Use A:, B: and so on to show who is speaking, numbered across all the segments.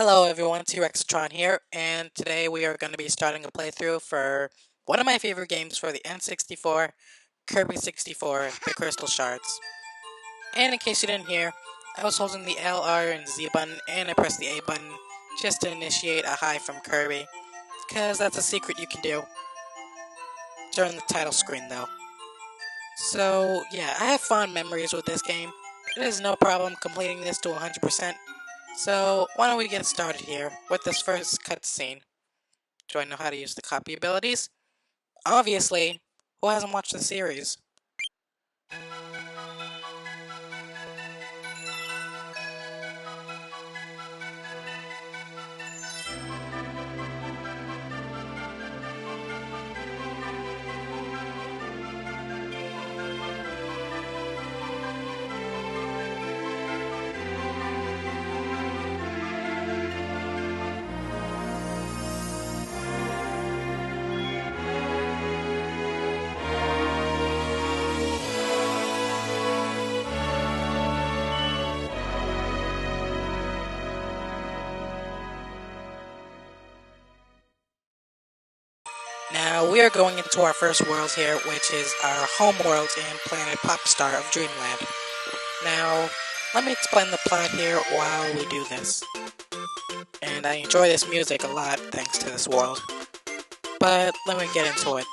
A: Hello everyone, T-Rexatron here, and today we are going to be starting a playthrough for one of my favorite games for the N64, Kirby 64, the Crystal Shards. And in case you didn't hear, I was holding the L, R, and Z button, and I pressed the A button just to initiate a hi from Kirby, because that's a secret you can do during the title screen though. So yeah, I have fond memories with this game. It is no problem completing this to 100%. So, why don't we get started here with this first cutscene? Do I know how to use the copy abilities? Obviously, who hasn't watched the series? Now, we are going into our first world here, which is our home world in Planet Popstar of Dreamland. Now, let me explain the plot here while we do this. And I enjoy this music a lot thanks to this world. But let me get into it.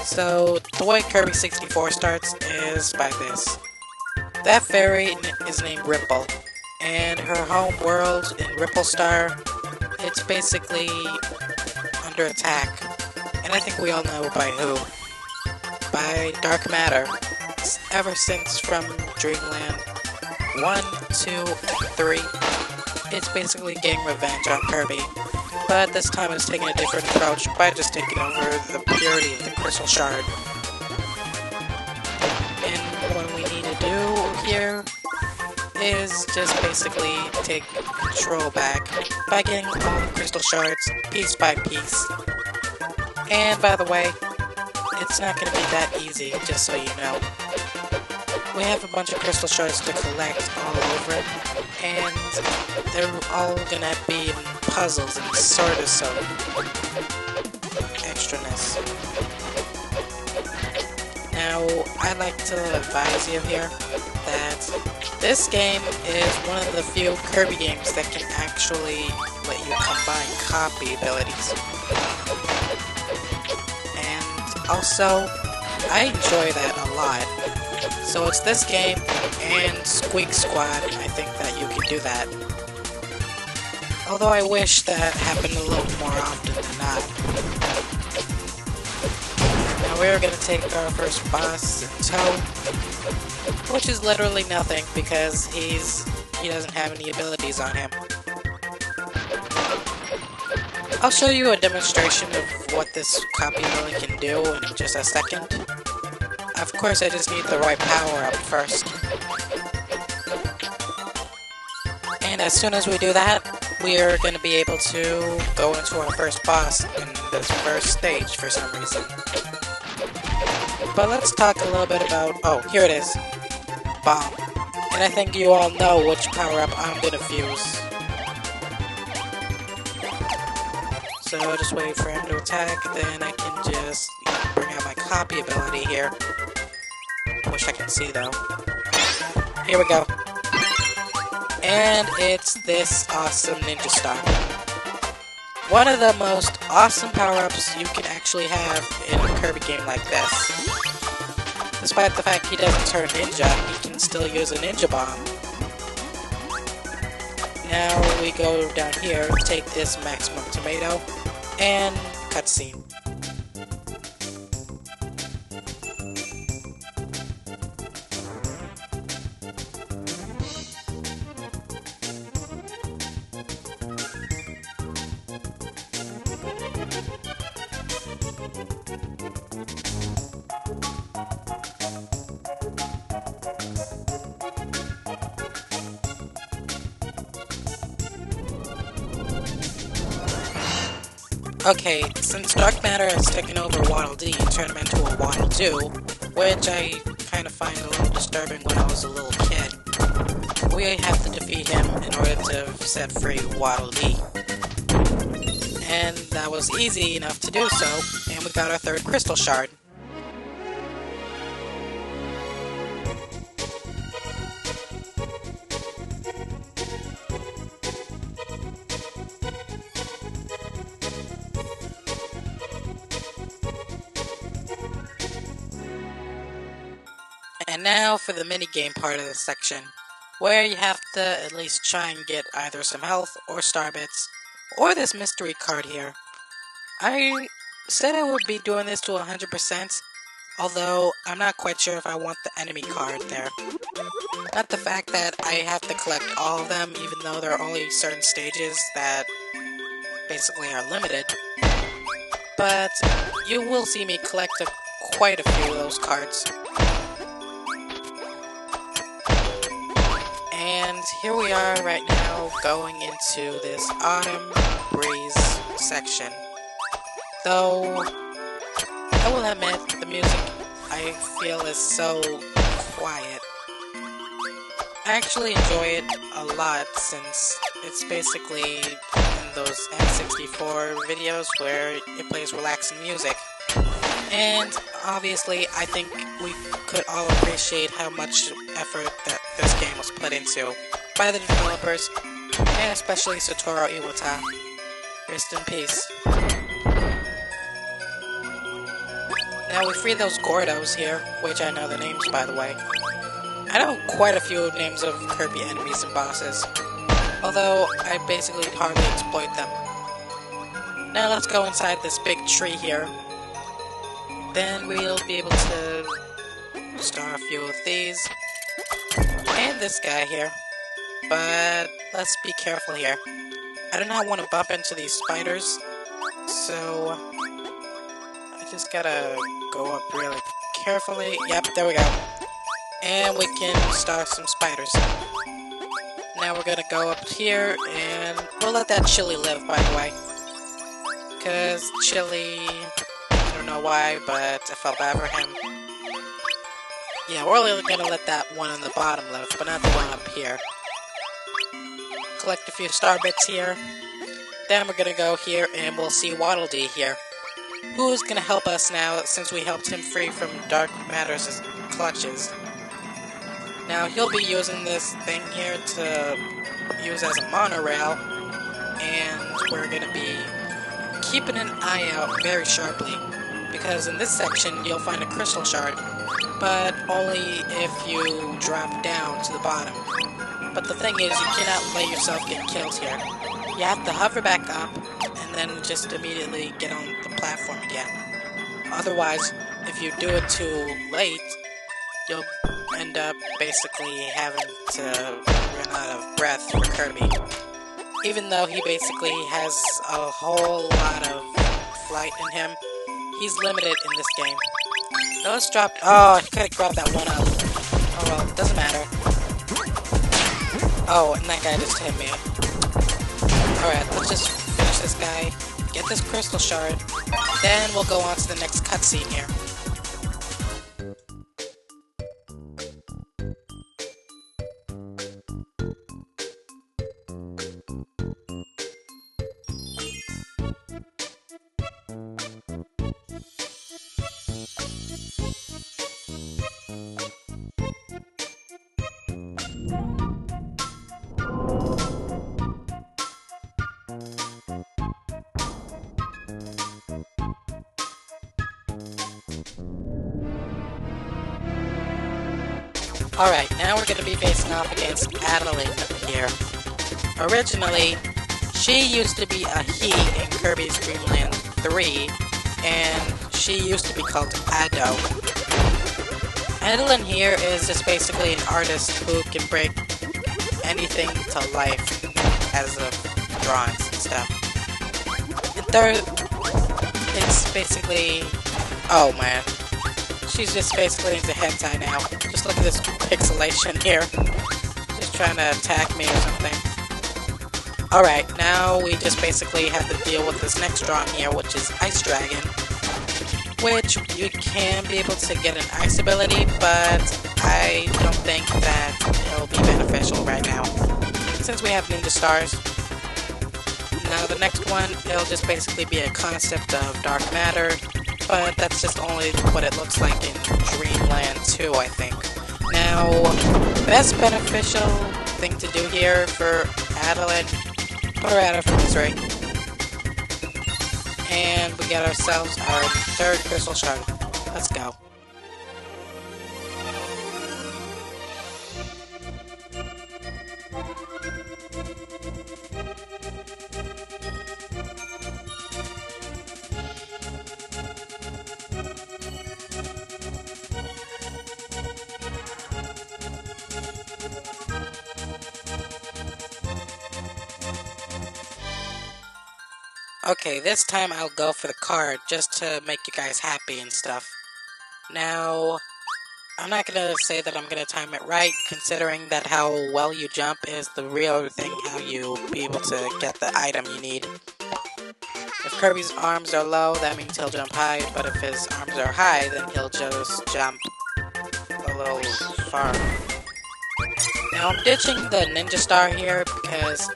A: So, the way Kirby 64 starts is by this. That fairy is named Ripple, and her home world in Ripple Star, it's basically under attack. And I think we all know by who. By dark matter. Ever since from Dreamland 1, 2, and 3, it's basically getting revenge on Kirby. But this time it's taking a different approach by just taking over the purity of the Crystal Shard. And what we need to do here is just basically take control back by getting all the Crystal Shards piece by piece. And by the way, it's not going to be that easy, just so you know. We have a bunch of Crystal Shards to collect all over, and they're all going to be in puzzles and sort of some extraness. Now, I'd like to advise you here that this game is one of the few Kirby games that can actually let you combine copy abilities. Also, I enjoy that a lot. So it's this game and Squeak Squad, I think that you can do that. Although I wish that happened a little more often than not. Now we're gonna take our first boss in tow, which is literally nothing because he doesn't have any abilities on him. I'll show you a demonstration of what this copy ability can do in just a second. Of course, I just need the right power up first. And as soon as we do that, we're going to be able to go into our first boss in this first stage for some reason. But let's talk a little bit about... oh, here it is. Bomb. And I think you all know which power-up I'm going to fuse. So I'll just wait for him to attack, then I can just bring out my copy ability here. I wish I can see though. Here we go. And it's this awesome Ninja Star. One of the most awesome power-ups you can actually have in a Kirby game like this. Despite the fact he doesn't turn ninja, he can still use a ninja bomb. Now we go down here, take this maximum tomato, and cutscene. Okay, since Dark Matter has taken over Waddle Dee and turned him into a Waddle Doo, which I kind of find a little disturbing when I was a little kid, we have to defeat him in order to set free Waddle Dee. And that was easy enough to do so, and we got our third crystal shard. And now for the minigame part of this section, where you have to at least try and get either some health or star bits, or this mystery card here. I said I would be doing this to 100%, although I'm not quite sure if I want the enemy card there. Not the fact that I have to collect all of them, even though there are only certain stages that basically are limited, but you will see me collect quite a few of those cards. And here we are right now going into this Autumn Breeze section. Though, I will admit, the music I feel is so quiet. I actually enjoy it a lot since it's basically in those N64 videos where it plays relaxing music. And obviously, I think we could all appreciate how much effort that this game was put into by the developers, and especially Satoru Iwata. Rest in peace. Now we free those Gordos here, which I know the names by the way. I know quite a few names of Kirby enemies and bosses, although I basically hardly exploit them. Now let's go inside this big tree here. Then we'll be able to star a few of these, and this guy here, but let's be careful here. I do not want to bump into these spiders, so I just gotta go up really carefully. Yep, there we go. And we can star some spiders. Now we're gonna go up here, and we'll let that Chili live, by the way. Because Chili, I don't know why, but I felt bad for him. Yeah, we're only gonna let that one on the bottom live, but not the one up here. Collect a few star bits here. Then we're gonna go here and we'll see Waddle Dee here. Who's gonna help us now since we helped him free from Dark Matter's clutches. Now he'll be using this thing here to use as a monorail, and we're gonna be keeping an eye out very sharply, because in this section you'll find a crystal shard, but only if you drop down to the bottom. But the thing is, you cannot let yourself get killed here. You have to hover back up, and then just immediately get on the platform again. Otherwise, if you do it too late, you'll end up basically having to run out of breath for Kirby. Even though he basically has a whole lot of flight in him, he's limited in this game. Now let's drop... Oh, I could've grabbed that one up. Oh well, it doesn't matter. Oh, and that guy just hit me. Alright, let's just finish this guy, get this crystal shard, then we'll go on to the next cutscene here. Alright, now we're going to be facing off against Adelaide here. Originally, she used to be a he in Kirby's Dream Land 3, and she used to be called Ado. Adelaide here is just basically an artist who can bring anything to life as of drawings and stuff. And third, it's basically... Oh man. She's just basically into hentai now. Just look at this pixelation here. Just trying to attack me or something. Alright, now we just basically have to deal with this next drawing here, which is Ice Dragon. Which you can be able to get an ice ability, but I don't think that it'll be beneficial right now, since we have ninja stars. Now the next one, it'll just basically be a concept of dark matter, but that's just only what it looks like in Dreamland 2, I think. Now, best beneficial thing to do here for Adelaide, put her out of her misery. And we get ourselves our third crystal shard. Let's go. Okay, this time I'll go for the card just to make you guys happy and stuff. Now, I'm not gonna say that I'm gonna time it right, considering that how well you jump is the real thing, how you be able to get the item you need. If Kirby's arms are low, that means he'll jump high, but if his arms are high, then he'll just jump a little far. Now I'm ditching the ninja star here because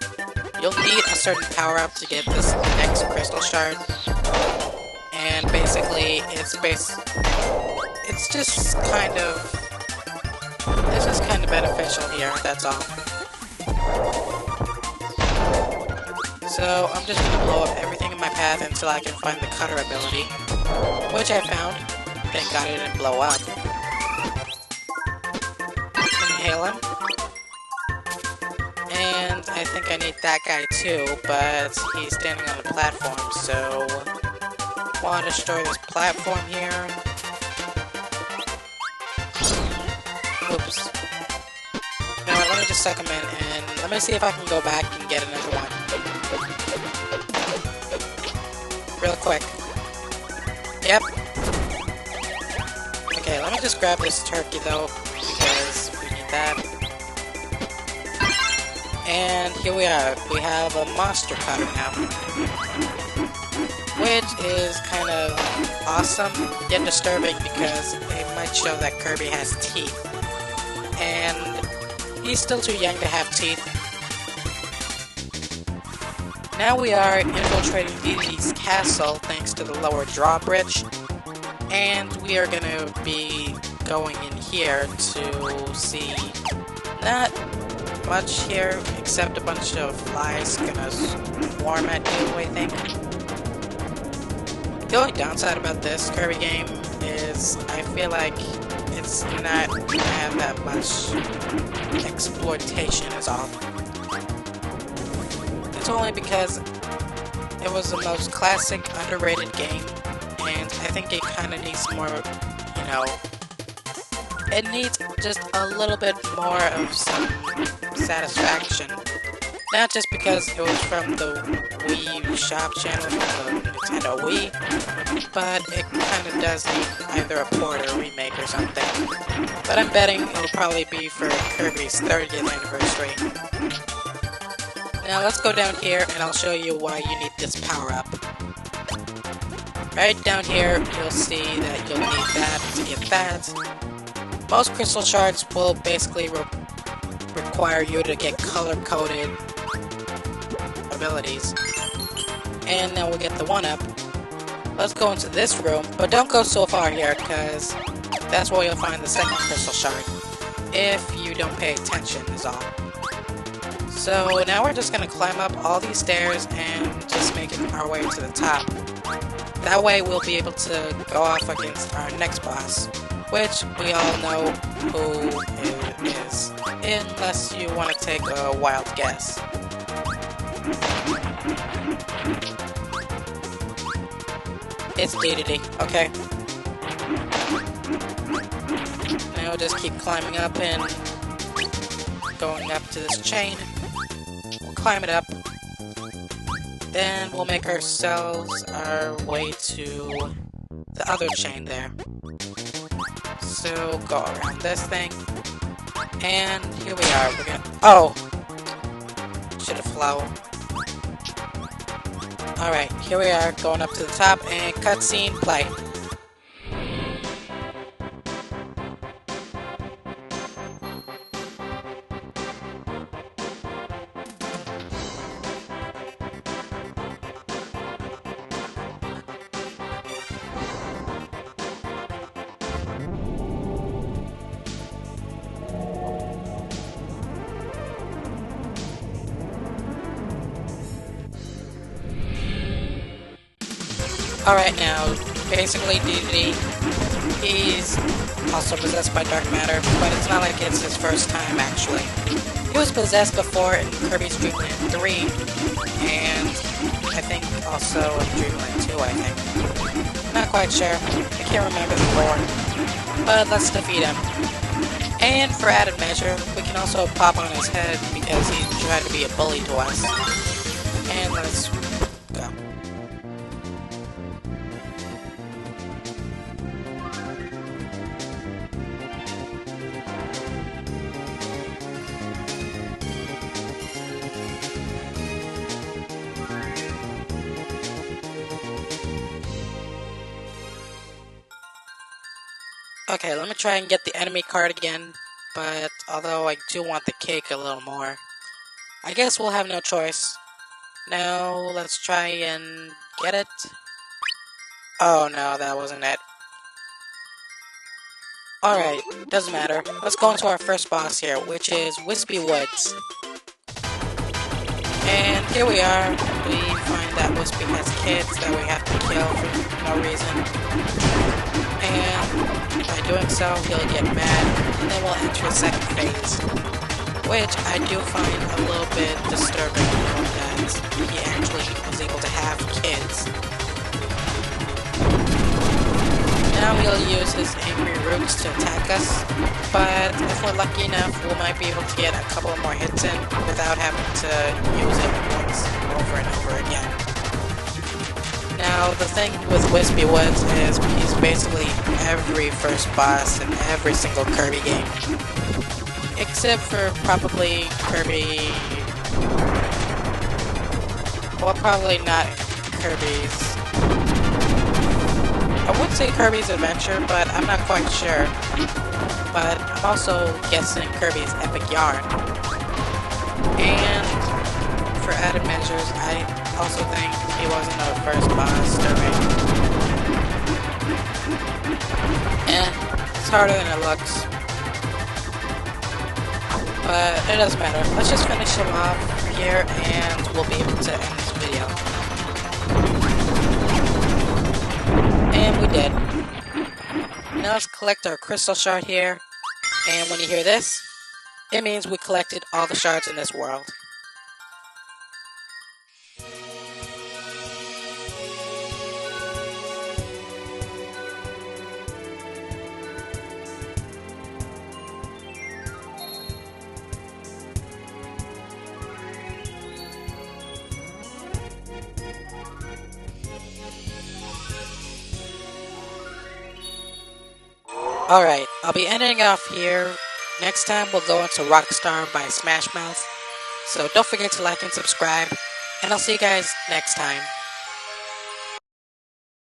A: you'll need a certain power-up to get this next crystal shard. And basically, it's just kind of beneficial here, that's all. So I'm just gonna blow up everything in my path until I can find the cutter ability, which I found. Thank God it didn't blow up. Inhale him. And I think I need that guy too, but he's standing on a platform, so I want to destroy this platform here. Oops. Now let me just suck him in, and let me see if I can go back and get another one. Real quick. Yep. Okay, let me just grab this turkey though, because we need that. And here we are. We have a monster cutter now, which is kind of awesome, yet disturbing because it might show that Kirby has teeth. And he's still too young to have teeth. Now we are infiltrating Dedede's castle thanks to the lower drawbridge. And we are going to be going in here to see not much here, except a bunch of flies gonna swarm at you, I think. The only downside about this Kirby game is I feel like it's not gonna have that much exploitation is all. It's only because it was the most classic, underrated game, and I think it kind of needs more, you know, it needs just a little bit more of some satisfaction. Not just because it was from the Wii Shop channel from the Nintendo Wii, but it kind of does need either a port or a remake or something. But I'm betting it'll probably be for Kirby's 30th anniversary. Now let's go down here and I'll show you why you need this power-up. Right down here, you'll see that you'll need that to get that. Most crystal shards will basically require you to get color-coded abilities. And now we'll get the 1-up. Let's go into this room, but don't go so far here, because that's where you'll find the second crystal shard. If you don't pay attention, is all. So now we're just going to climb up all these stairs and just make our way to the top. That way we'll be able to go off against our next boss, which we all know who it is, unless you want to take a wild guess. It's Dedede, okay? Now just keep climbing up and going up to this chain. We'll climb it up. Then we'll make ourselves our way to the other chain there. So go around this thing. And here we are. We're gonna... Oh! Should've flown. Alright, here we are, going up to the top, and cutscene play. Alright, now, basically DD, he's also possessed by dark matter, but it's not like it's his first time, actually. He was possessed before in Kirby's Dream Land 3, and I think also in Dream Land 2, I think. Not quite sure. I can't remember the lore. But let's defeat him. And for added measure, we can also pop on his head because he tried to be a bully to us. And let's go. Okay, let me try and get the enemy card again, but although I do want the cake a little more, I guess we'll have no choice. Now, let's try and get it. Oh no, that wasn't it. Alright, doesn't matter. Let's go into our first boss here, which is Wavey Woods. And here we are. We find that Wispy has kids that we have to kill for no reason. And by doing so, he'll get mad, and then we'll enter a second phase. Which I do find a little bit disturbing that he actually was able to have kids. Now he'll use his angry roots to attack us, but if we're lucky enough, we might be able to get a couple more hits in without having to use it once over and over again. Now, the thing with Wavey Woods is he's basically every first boss in every single Kirby game. Except for probably Kirby... Well, probably not Kirby's... I would say Kirby's Adventure, but I'm not quite sure. But I'm also guessing Kirby's Epic Yarn. And for added measures, I also think he wasn't the first boss during. It's harder than it looks. But it doesn't matter. Let's just finish him off here and we'll be able to end this video. And we did. Now let's collect our crystal shard here. And when you hear this, it means we collected all the shards in this world. Alright, I'll be ending off here. Next time we'll go into Rockstar by Smash Mouth. So don't forget to like and subscribe, and I'll see you guys next time.